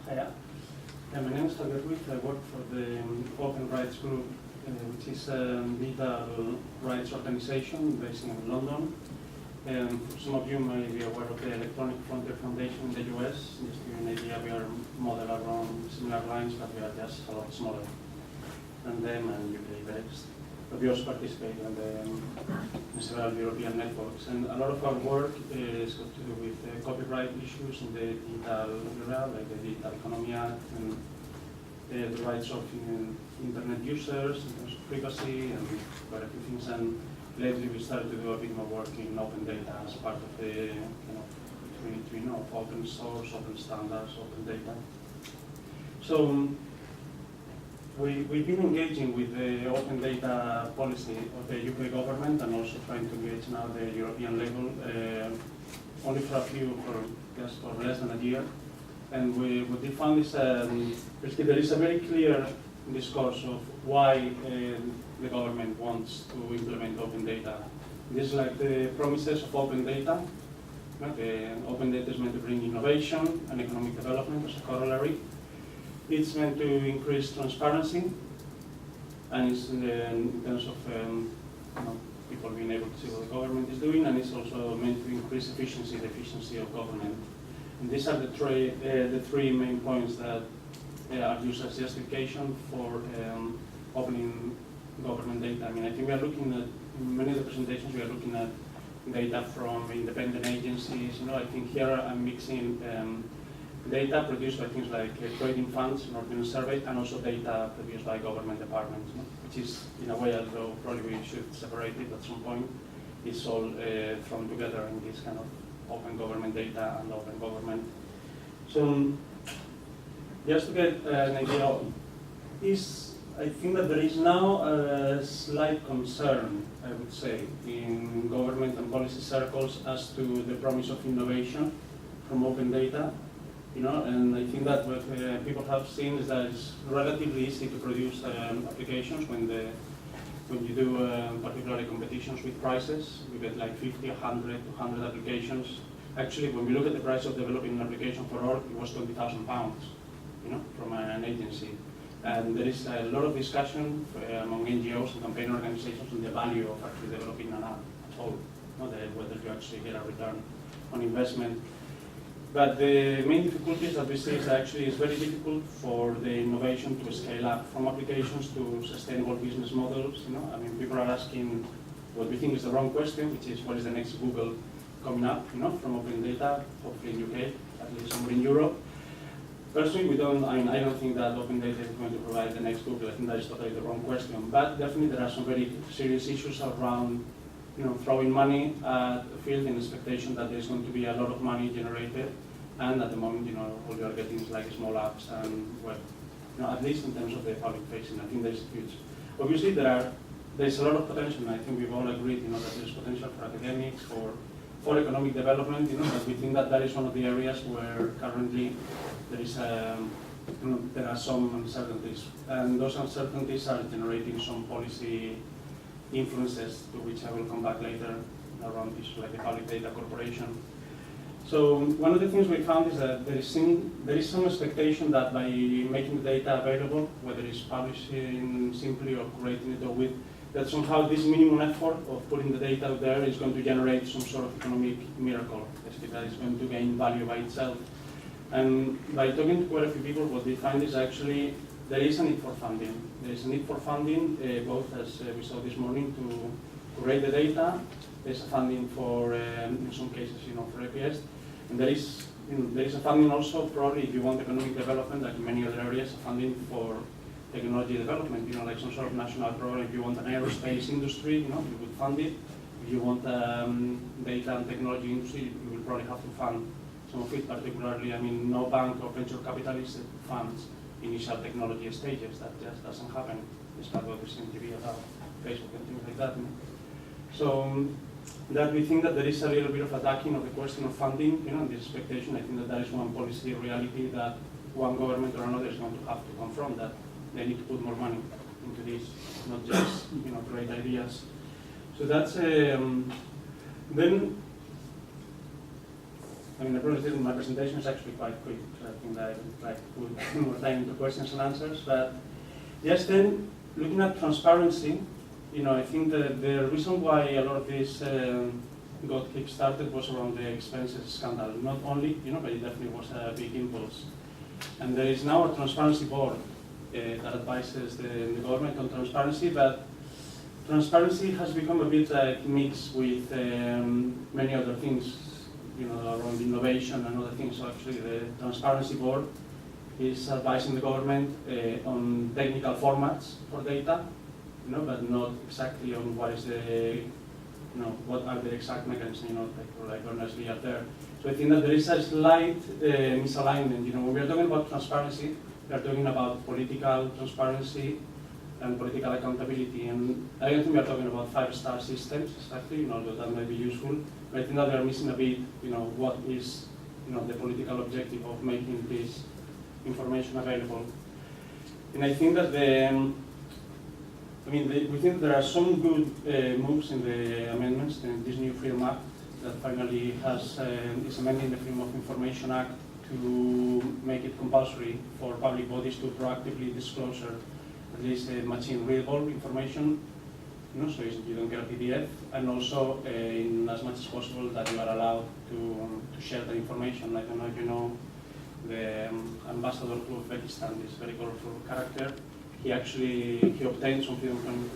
Hiya. My name is Javier Ruiz. I work for the Open Rights Group, which is a digital rights organization based in London. Some of you may be aware of the Electronic Frontier Foundation in the US. Just to give you an idea, we are modeled around similar lines, but we are just a lot smaller than them and UK based. But we also participate in several European networks. And a lot of our work is got to do with copyright issues in the digital era, like the Digital Economy Act, and the rights of internet users, in terms of privacy, and quite a few things. And lately we started to do a bit more work in open data as part of the between of open source, open standards, open data. So we've been engaging with the open data policy of the UK government and also trying to engage now the European level, only for just for less than a year. And what we found is basically there is a very clear discourse of why the government wants to implement open data. This is like the promises of open data. Open data is meant to bring innovation and economic development as a corollary. It's meant to increase transparency, and it's in terms of people being able to see what the government is doing, and it's also meant to increase efficiency, the efficiency of government. And these are the three main points that are used as justification for opening government data. I mean, I think we are looking at, in many of the presentations, we are looking at data from independent agencies. I think here I'm mixing data produced by things like trading funds, Northern Survey, and also data produced by government departments, which is, in a way, although probably we should separate it at some point, it's all thrown together in this kind of open government data and open government. So, just to get an idea, I think that there is now a slight concern, I would say, in government and policy circles as to the promise of innovation from open data. And I think that what people have seen is that it's relatively easy to produce applications when you do particularly competitions with prices. We get like 50, 100, 200 applications. Actually, when we look at the price of developing an application for org, it was £20,000, from an agency. And there is a lot of discussion among NGOs and campaign organizations on the value of actually developing an app at all, whether you actually get a return on investment. But the main difficulties that we see is actually it's very difficult for the innovation to scale up from applications to sustainable business models. I mean, people are asking what we think is the wrong question, which is what is the next Google coming up, from open data, hopefully in UK, at least somewhere in Europe. Personally, I don't think that open data is going to provide the next Google. I think that is totally the wrong question. But definitely there are some very serious issues around throwing money at the field in expectation that there's going to be a lot of money generated, and at the moment, all you are getting is like small apps and web. At least in terms of the public facing, I think there's huge. Obviously, there's a lot of potential, and I think we've all agreed, that there's potential for academics, for economic development, but we think that is one of the areas where currently there is there are some uncertainties, and those uncertainties are generating some policy influences, to which I will come back later, around issues like the Public Data Corporation. So one of the things we found is that there is some expectation that by making the data available, whether it's publishing simply or creating it or that somehow this minimum effort of putting the data out there is going to generate some sort of economic miracle, basically that is going to gain value by itself. And by talking to quite a few people, what we find is actually there is a need for funding. There is a need for funding, both as we saw this morning, to create the data. There's a funding for, in some cases, for APS. And there is a funding also, probably, if you want economic development, like in many other areas, a funding for technology development, like some sort of national program. If you want an aerospace industry, you would fund it. If you want data and technology industry, you will probably have to fund some of it, particularly, no bank or venture capitalist funds initial technology stages. That just doesn't happen. It's not what we seem to be about Facebook and things like that. So that we think that there is a little bit of attacking of the question of funding, this expectation. I think that is one policy reality that one government or another is going to have to confront, that they need to put more money into this, not just great ideas. So that's then I mean, the problem is that my presentation is actually quite quick, so I think that I would like to put more time into questions and answers. But just then, looking at transparency, I think that the reason why a lot of this got kick-started was around the expenses scandal. Not only, but it definitely was a big impulse. And there is now a transparency board that advises the government on transparency, but transparency has become a bit like mixed with many other things, around innovation and other things. So actually the transparency board is advising the government on technical formats for data, but not exactly on what is the, what are the exact mechanisms, like honestly are there. So I think that there is a slight misalignment. When we are talking about transparency, we are talking about political transparency and political accountability. And I don't think we are talking about 5-star systems exactly, although that might be useful. But I think that we are missing a bit, what is, the political objective of making this information available. And I think that we think there are some good moves in the amendments in this new Freedom Act that finally is amending the Freedom of Information Act to make it compulsory for public bodies to proactively disclose at least machine-readable information, so you don't get a PDF, and also in as much as possible that you are allowed to share the information. I don't know if you know the ambassador to Uzbekistan, this very colorful character. He obtained some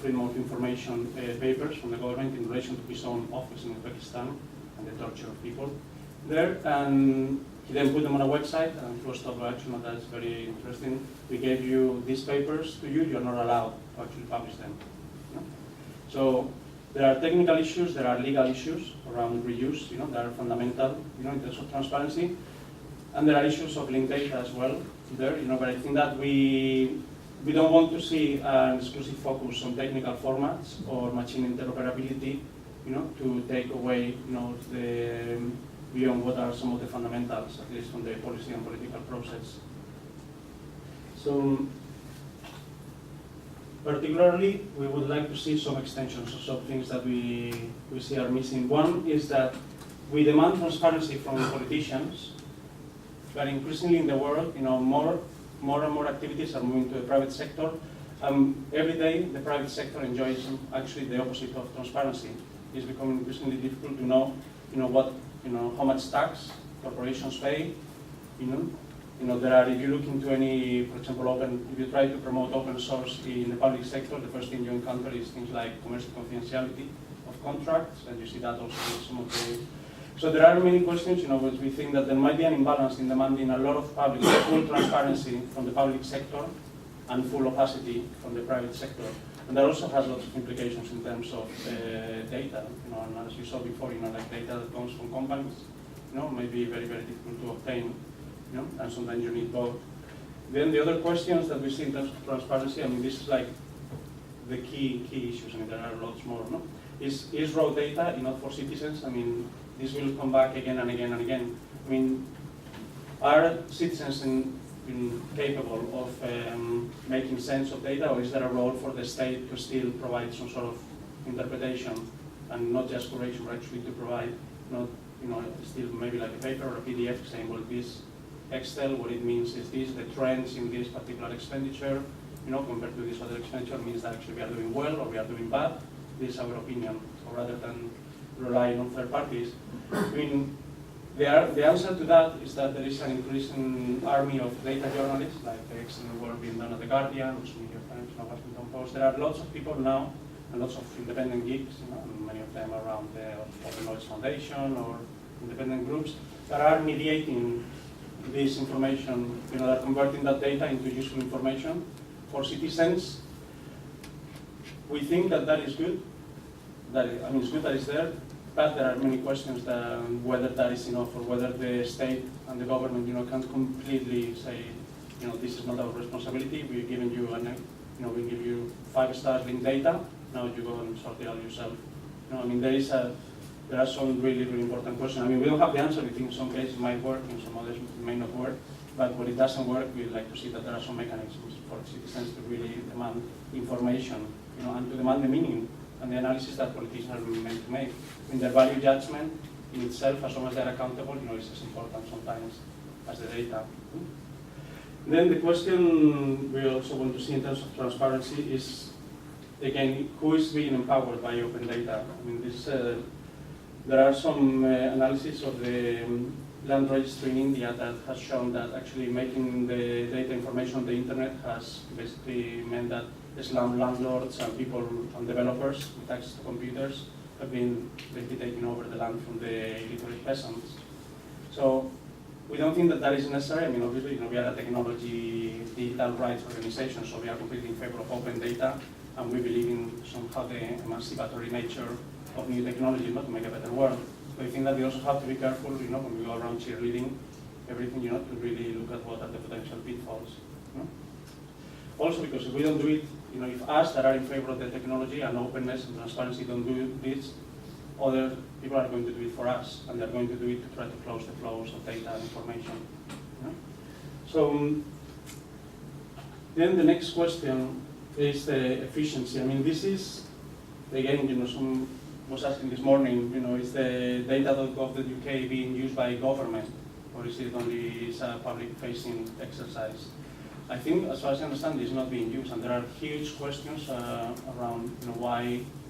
freedom of information papers from the government in relation to his own office in Uzbekistan and the torture of people there, and he then put them on a website, and he was told, actually, that's very interesting. We gave you these papers to you, you're not allowed to actually publish them. So there are technical issues, there are legal issues around reuse, that are fundamental, in terms of transparency. And there are issues of linked data as well there, but I think that we don't want to see an exclusive focus on technical formats or machine interoperability, to take away, beyond what are some of the fundamentals, at least from the policy and political process. So, particularly, we would like to see some extensions of some things that we see are missing. One is that we demand transparency from politicians, but increasingly in the world, more and more activities are moving to the private sector. Every day, the private sector enjoys actually the opposite of transparency. It's becoming increasingly difficult to know, how much tax corporations pay. If you look into any, for example, if you try to promote open source in the public sector, the first thing you encounter is things like commercial confidentiality of contracts, and you see that also in some of the. So there are many questions, which we think that there might be an imbalance in demanding a lot of full transparency from the public sector and full opacity from the private sector. And that also has lots of implications in terms of data, and as you saw before, like data that comes from companies, may be very, very difficult to obtain, and sometimes you need both. Then the other questions that we see in terms of transparency, this is like the key issues, there are lots more, is raw data enough for citizens? This will come back again and again and again. Are citizens capable of making sense of data, or is there a role for the state to still provide some sort of interpretation and not just curation, but actually to provide, still maybe like a paper or a PDF saying, well, this Excel, what it means is this, the trends in this particular expenditure, compared to this other expenditure means that actually we are doing well or we are doing bad. This is our opinion. So rather than relying on third parties, the answer to that is that there is an increasing army of data journalists, like the excellent work being done at The Guardian, also New York Times, and Washington Post. There are lots of people now, and lots of independent geeks, many of them around the Open Knowledge Foundation or independent groups, that are mediating this information, that are converting that data into useful information for citizens. We think that is good. It's good that it's there, but there are many questions that whether that is enough, or whether the state and the government, can completely say, this is not our responsibility. We've given you, we give you 5 stars linked data. Now you go and sort it out yourself. There are some really, really important questions. We don't have the answer. We think in some cases it might work, in some others it may not work. But when it doesn't work, we'd like to see that there are some mechanisms for citizens to really demand information, and to demand the meaning and the analysis that politicians are meant to make. In their value judgment, in itself, as long as they're accountable, is as important sometimes as the data. Then the question we also want to see in terms of transparency is, again, who is being empowered by open data? I mean, there are some analysis of the land registry in India that has shown that actually making the data information on the internet has basically meant that slum landlords and people and developers with access to computers have been basically taking over the land from the illiterate peasants. So we don't think that that is necessary. I mean, obviously, we are a technology digital rights organization, so we are completely in favor of open data, and we believe in somehow the emancipatory nature of new technology, to make a better world. But I think that we also have to be careful, when we go around cheerleading everything, to really look at what are the potential pitfalls. Also, because if we don't do it, if us that are in favor of the technology and openness and transparency don't do this, other people are going to do it for us, and they're going to do it to try to close the flows of data and information. So then the next question is the efficiency. I mean, this is, again, some was asking this morning, is the data.gov.uk being used by government, or is it only a public-facing exercise? I think, as far as I understand, it's not being used, and there are huge questions around,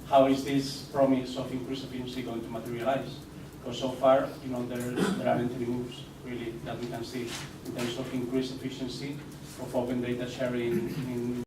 how is this promise of increased efficiency going to materialize? Because so far, there aren't any moves really that we can see in terms of increased efficiency of open data sharing in